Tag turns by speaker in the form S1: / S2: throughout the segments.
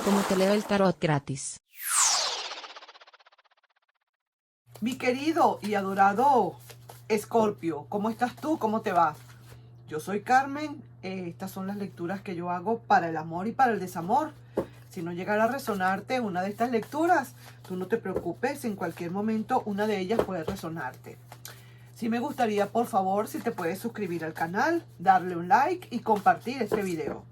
S1: como te leo el tarot gratis.
S2: Mi querido y adorado Escorpio, ¿cómo estás tú? ¿Cómo te va? Yo soy Carmen. Estas son las lecturas que yo hago para el amor y para el desamor. Si no llegara a resonarte una de estas lecturas, tú no te preocupes, en cualquier momento una de ellas puede resonarte. Sí me gustaría, por favor, si te puedes suscribir al canal, darle un like y compartir este video.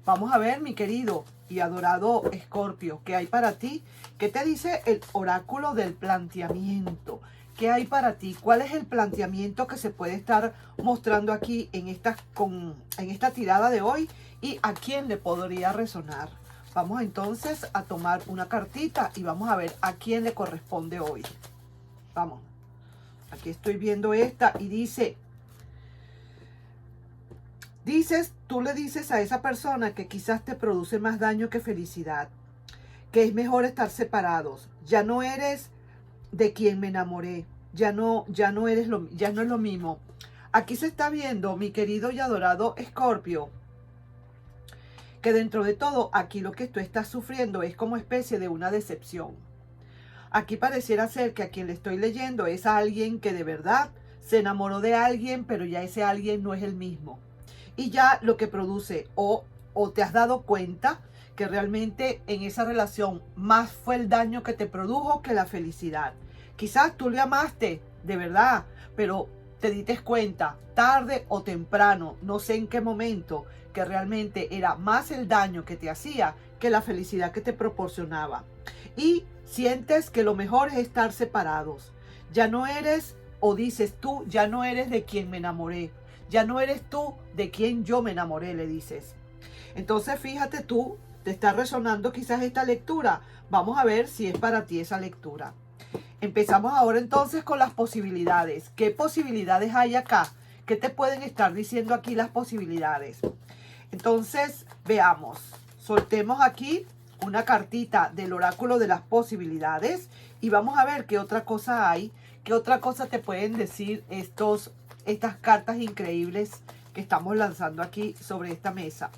S2: Vamos a ver, mi querido y adorado Escorpio, ¿qué hay para ti? ¿Qué te dice el oráculo del planteamiento? ¿Qué hay para ti? ¿Cuál es el planteamiento que se puede estar mostrando aquí en esta tirada de hoy? ¿Y a quién le podría resonar? Vamos entonces a tomar una cartita y vamos a ver a quién le corresponde hoy. Vamos. Aquí estoy viendo esta y tú le dices a esa persona que quizás te produce más daño que felicidad, que es mejor estar separados. Ya no eres de quien me enamoré, ya no es lo mismo. Aquí se está viendo, mi querido y adorado Escorpio, que dentro de todo, aquí lo que tú estás sufriendo es como especie de una decepción. Aquí pareciera ser que a quien le estoy leyendo es a alguien que de verdad se enamoró de alguien, pero ya ese alguien no es el mismo. Y ya lo que produce, o te has dado cuenta que realmente en esa relación más fue el daño que te produjo que la felicidad. Quizás tú le amaste, de verdad, pero te diste cuenta, tarde o temprano, no sé en qué momento, que realmente era más el daño que te hacía que la felicidad que te proporcionaba. Y sientes que lo mejor es estar separados. Ya no eres, o dices tú, ya no eres de quien me enamoré. Ya no eres tú de quien yo me enamoré, le dices. Entonces, fíjate tú, te está resonando quizás esta lectura. Vamos a ver si es para ti esa lectura. Empezamos ahora entonces con las posibilidades. ¿Qué posibilidades hay acá? ¿Qué te pueden estar diciendo aquí las posibilidades? Entonces, veamos. Soltemos aquí una cartita del oráculo de las posibilidades y vamos a ver qué otra cosa hay, qué otra cosa te pueden decir estas cartas increíbles que estamos lanzando aquí sobre esta mesa.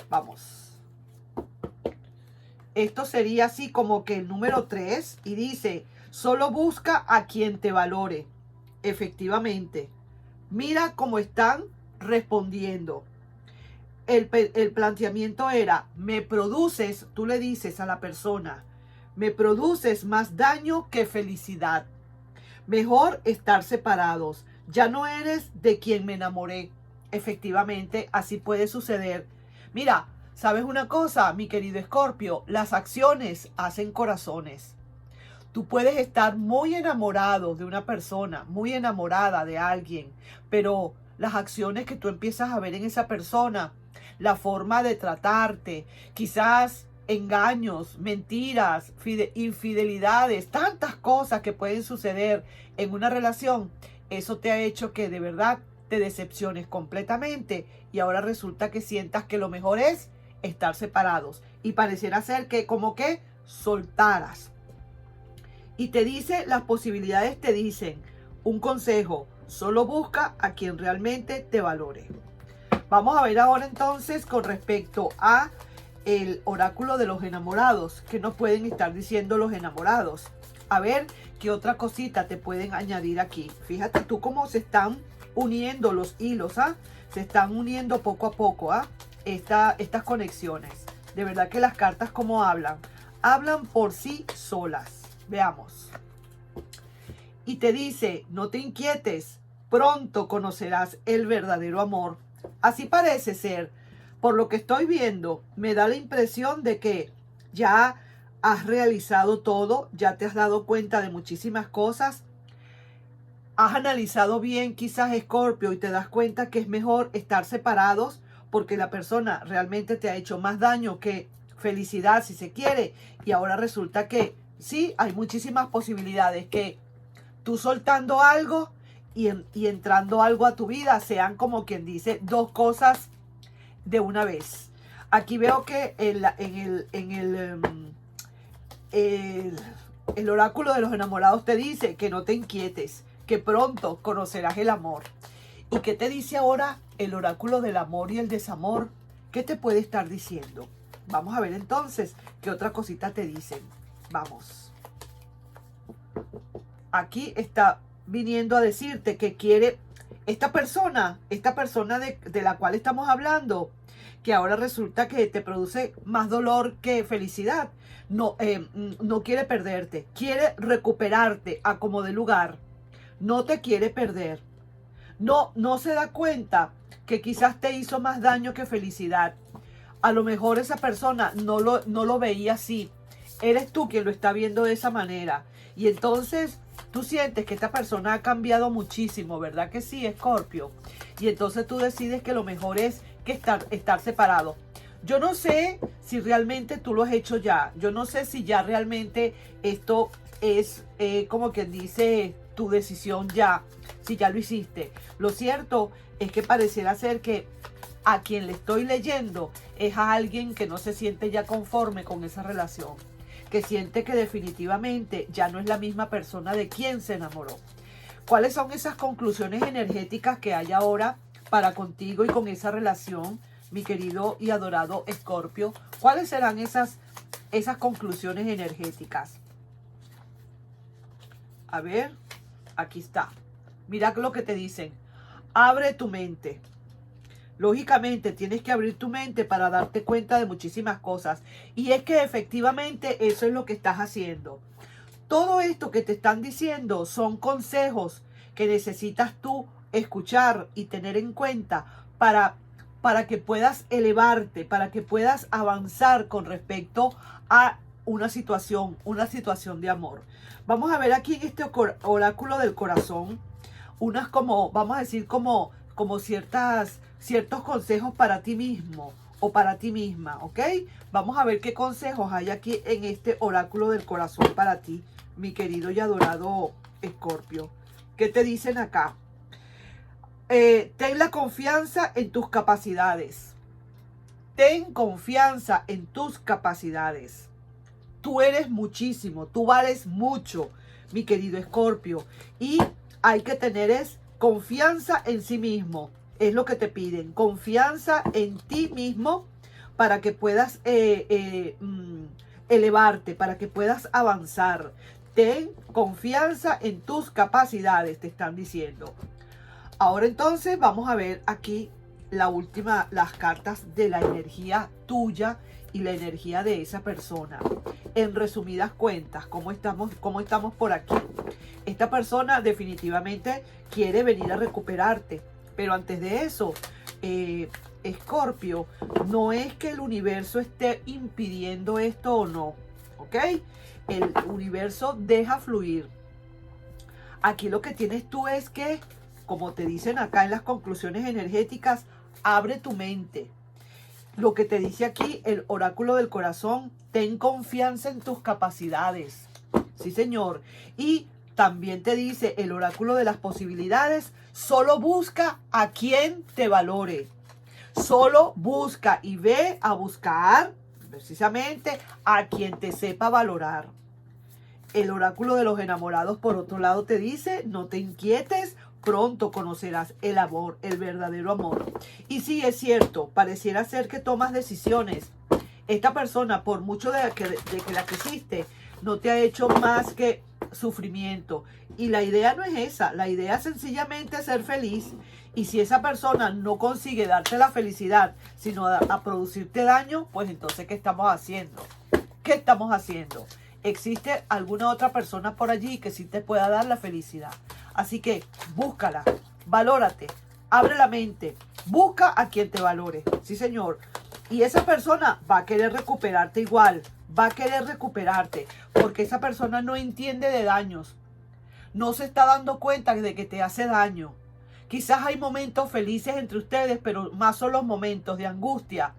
S2: Vamos. Esto sería así como que el número 3 y dice, solo busca a quien te valore. Efectivamente, mira cómo están respondiendo. El planteamiento era, me produces, tú le dices a la persona, me produces más daño que felicidad. Mejor estar separados. Ya no eres de quien me enamoré. Efectivamente, así puede suceder. Mira, ¿sabes una cosa, mi querido Escorpio? Las acciones hacen corazones. Tú puedes estar muy enamorado de una persona, muy enamorada de alguien, pero las acciones que tú empiezas a ver en esa persona, la forma de tratarte, quizás engaños, mentiras, infidelidades, tantas cosas que pueden suceder en una relación, eso te ha hecho que de verdad te decepciones completamente y ahora resulta que sientas que lo mejor es estar separados y pareciera ser que como que soltaras. Y te dice, las posibilidades te dicen, un consejo, solo busca a quien realmente te valore. Vamos a ver ahora entonces con respecto a el oráculo de los enamorados, que nos pueden estar diciendo los enamorados. A ver qué otra cosita te pueden añadir aquí. Fíjate tú cómo se están uniendo los hilos, ¿ah? Se están uniendo poco a poco, ¿ah? Estas conexiones. De verdad que las cartas como hablan por sí solas. Veamos. Y te dice, no te inquietes, pronto conocerás el verdadero amor. Así parece ser. Por lo que estoy viendo, me da la impresión de que ya has realizado todo, ya te has dado cuenta de muchísimas cosas. Has analizado bien quizás Escorpio y te das cuenta que es mejor estar separados porque la persona realmente te ha hecho más daño que felicidad si se quiere. Y ahora resulta que sí, hay muchísimas posibilidades que tú soltando algo y entrando algo a tu vida sean como quien dice dos cosas de una vez. Aquí veo que el oráculo de los enamorados te dice que no te inquietes, que pronto conocerás el amor. ¿Y qué te dice ahora el oráculo del amor y el desamor? ¿Qué te puede estar diciendo? Vamos a ver entonces qué otra cosita te dicen. Vamos. Aquí está viniendo a decirte que quiere esta persona de la cual estamos hablando, que ahora resulta que te produce más dolor que felicidad. No, no quiere perderte, quiere recuperarte a como de lugar. No te quiere perder. No se da cuenta que quizás te hizo más daño que felicidad. A lo mejor esa persona no lo veía así. Eres tú quien lo está viendo de esa manera. Y entonces tú sientes que esta persona ha cambiado muchísimo, ¿verdad que sí, Escorpio? Y entonces tú decides que lo mejor es que estar separado. Yo no sé si realmente tú lo has hecho ya. Yo no sé si ya realmente esto es como quien dice tu decisión ya. Si ya lo hiciste. Lo cierto es que pareciera ser que a quien le estoy leyendo es a alguien que no se siente ya conforme con esa relación, que siente que definitivamente ya no es la misma persona de quien se enamoró. ¿Cuáles son esas conclusiones energéticas que hay ahora para contigo y con esa relación, mi querido y adorado Escorpio? ¿Cuáles serán esas conclusiones energéticas? A ver, aquí está. Mira lo que te dicen. Abre tu mente. Lógicamente tienes que abrir tu mente para darte cuenta de muchísimas cosas. Y es que efectivamente eso es lo que estás haciendo. Todo esto que te están diciendo son consejos que necesitas tú escuchar y tener en cuenta para que puedas elevarte, para que puedas avanzar con respecto a una situación de amor. Vamos a ver aquí en este oráculo del corazón unas como, vamos a decir, como ciertos consejos para ti mismo o para ti misma, ¿ok? Vamos a ver qué consejos hay aquí en este oráculo del corazón para ti, mi querido y adorado Escorpio. ¿Qué te dicen acá? Ten la confianza en tus capacidades. Ten confianza en tus capacidades. Tú eres muchísimo, tú vales mucho, mi querido Escorpio. Y hay que tener confianza en sí mismo. Es lo que te piden. Confianza en ti mismo para que puedas elevarte, para que puedas avanzar. Ten confianza en tus capacidades, te están diciendo. Ahora entonces vamos a ver aquí las cartas de la energía tuya y la energía de esa persona. En resumidas cuentas, ¿cómo estamos por aquí? Esta persona definitivamente quiere venir a recuperarte. Pero antes de eso, Escorpio, no es que el universo esté impidiendo esto o no, ¿ok? El universo deja fluir. Aquí lo que tienes tú es que, como te dicen acá en las conclusiones energéticas, abre tu mente. Lo que te dice aquí el oráculo del corazón, ten confianza en tus capacidades. Sí, señor. Y también te dice el oráculo de las posibilidades, solo busca a quien te valore. Solo busca y ve a buscar precisamente a quien te sepa valorar. El oráculo de los enamorados, por otro lado, te dice, no te inquietes, pronto conocerás el amor, el verdadero amor. Y sí, es cierto, pareciera ser que tomas decisiones. Esta persona, por mucho de que la quisiste, no te ha hecho más que sufrimiento. Y la idea no es esa, la idea es sencillamente ser feliz. Y si esa persona no consigue darte la felicidad, sino a producirte daño, pues entonces, ¿qué estamos haciendo? ¿Qué estamos haciendo? Existe alguna otra persona por allí que sí te pueda dar la felicidad. Así que búscala, valórate, abre la mente, busca a quien te valore. Sí, señor. Y esa persona va a querer recuperarte igual, va a querer recuperarte, porque esa persona no entiende de daños. No se está dando cuenta de que te hace daño. Quizás hay momentos felices entre ustedes, pero más son los momentos de angustia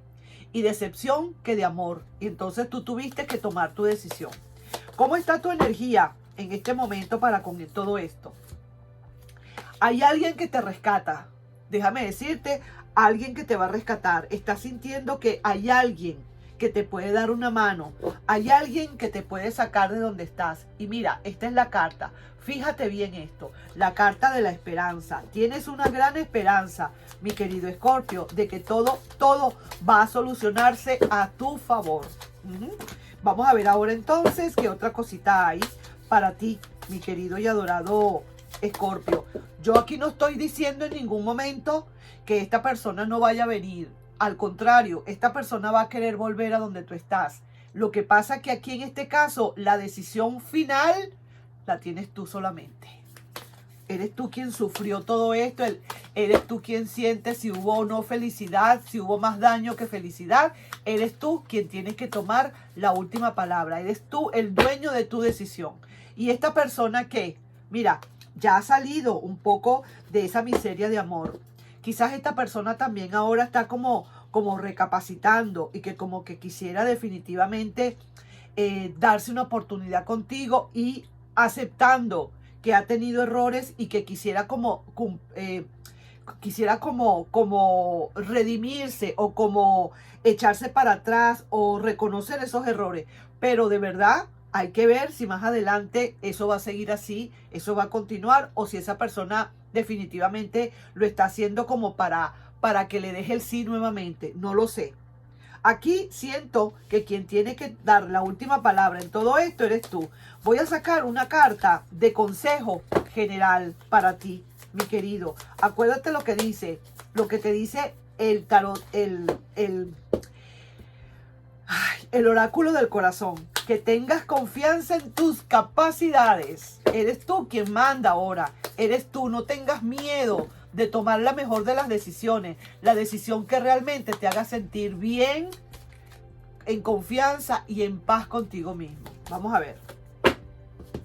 S2: y decepción que de amor. Y entonces tú tuviste que tomar tu decisión. ¿Cómo está tu energía en este momento para con todo esto? Hay alguien que te rescata. Déjame decirte, alguien que te va a rescatar. Estás sintiendo que hay alguien que te puede dar una mano. Hay alguien que te puede sacar de donde estás. Y mira, esta es la carta. Fíjate bien esto, la carta de la esperanza. Tienes una gran esperanza, mi querido Escorpio, de que todo va a solucionarse a tu favor. Vamos a ver ahora entonces qué otra cosita hay para ti, mi querido y adorado Escorpio. Yo aquí no estoy diciendo en ningún momento que esta persona no vaya a venir. Al contrario, esta persona va a querer volver a donde tú estás. Lo que pasa que aquí en este caso, la decisión final la tienes tú solamente. Eres tú quien sufrió todo esto, eres tú quien siente si hubo o no felicidad, si hubo más daño que felicidad. Eres tú quien tienes que tomar la última palabra. Eres tú el dueño de tu decisión. Y esta persona que, mira, ya ha salido un poco de esa miseria de amor. Quizás esta persona también ahora está como recapacitando y que como que quisiera definitivamente darse una oportunidad contigo y aceptando que ha tenido errores y que quisiera como redimirse o como echarse para atrás o reconocer esos errores. Pero de verdad hay que ver si más adelante eso va a seguir así, eso va a continuar o si esa persona definitivamente lo está haciendo como para que le deje el sí nuevamente. No lo sé. Aquí siento que quien tiene que dar la última palabra en todo esto eres tú. Voy a sacar una carta de consejo general para ti, mi querido. Acuérdate lo que dice, lo que te dice el tarot, el oráculo del corazón. Que tengas confianza en tus capacidades. Eres tú quien manda ahora. Eres tú, no tengas miedo de tomar la mejor de las decisiones. La decisión que realmente te haga sentir bien, en confianza y en paz contigo mismo. Vamos a ver.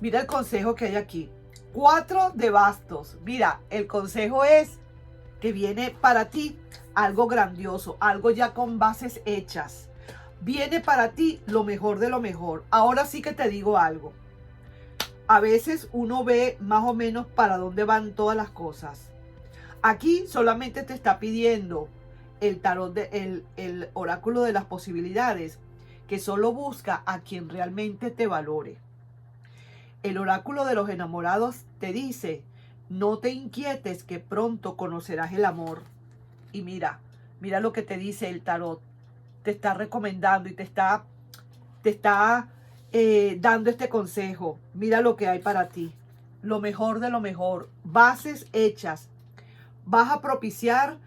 S2: Mira el consejo que hay aquí. 4 de bastos. Mira, el consejo es que viene para ti algo grandioso, algo ya con bases hechas. Viene para ti lo mejor de lo mejor. Ahora sí que te digo algo. A veces uno ve más o menos para dónde van todas las cosas. Aquí solamente te está pidiendo el tarot, el oráculo de las posibilidades, que solo busca a quien realmente te valore. El oráculo de los enamorados te dice, no te inquietes que pronto conocerás el amor. Y mira lo que te dice el tarot. Te está recomendando y te está dando este consejo. Mira lo que hay para ti. Lo mejor de lo mejor. Bases hechas. Vas a propiciar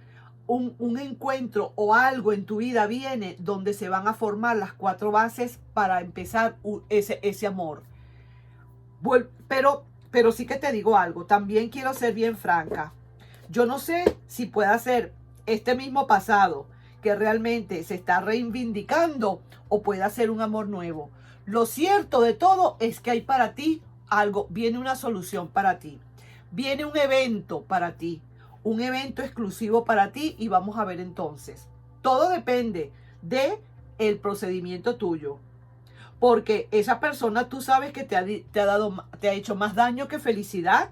S2: un encuentro o algo en tu vida viene donde se van a formar las 4 bases para empezar ese amor. Pero sí que te digo algo. También quiero ser bien franca. Yo no sé si pueda ser este mismo pasado que realmente se está reivindicando o pueda ser un amor nuevo. Lo cierto de todo es que hay para ti algo, viene una solución para ti, viene un evento para ti, un evento exclusivo para ti y vamos a ver entonces. Todo depende de el procedimiento tuyo, porque esa persona tú sabes que te ha hecho más daño que felicidad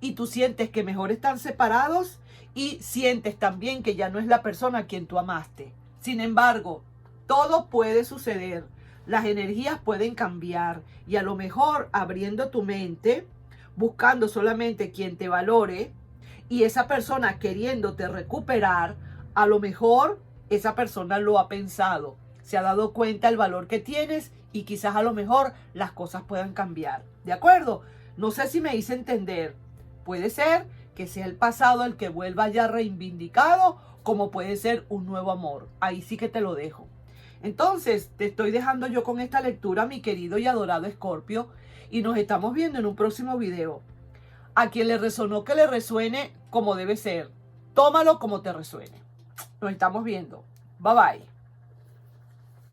S2: y tú sientes que mejor están separados. Y sientes también que ya no es la persona a quien tú amaste. Sin embargo, todo puede suceder. Las energías pueden cambiar. Y a lo mejor abriendo tu mente, buscando solamente quien te valore, y esa persona queriéndote recuperar, a lo mejor esa persona lo ha pensado. Se ha dado cuenta el valor que tienes y quizás a lo mejor las cosas puedan cambiar. ¿De acuerdo? No sé si me hice entender. Puede ser que sea el pasado el que vuelva ya reivindicado, como puede ser un nuevo amor. Ahí sí que te lo dejo. Entonces, te estoy dejando yo con esta lectura, mi querido y adorado Escorpio, y nos estamos viendo en un próximo video. A quien le resonó, que le resuene como debe ser. Tómalo como te resuene. Nos estamos viendo. Bye bye.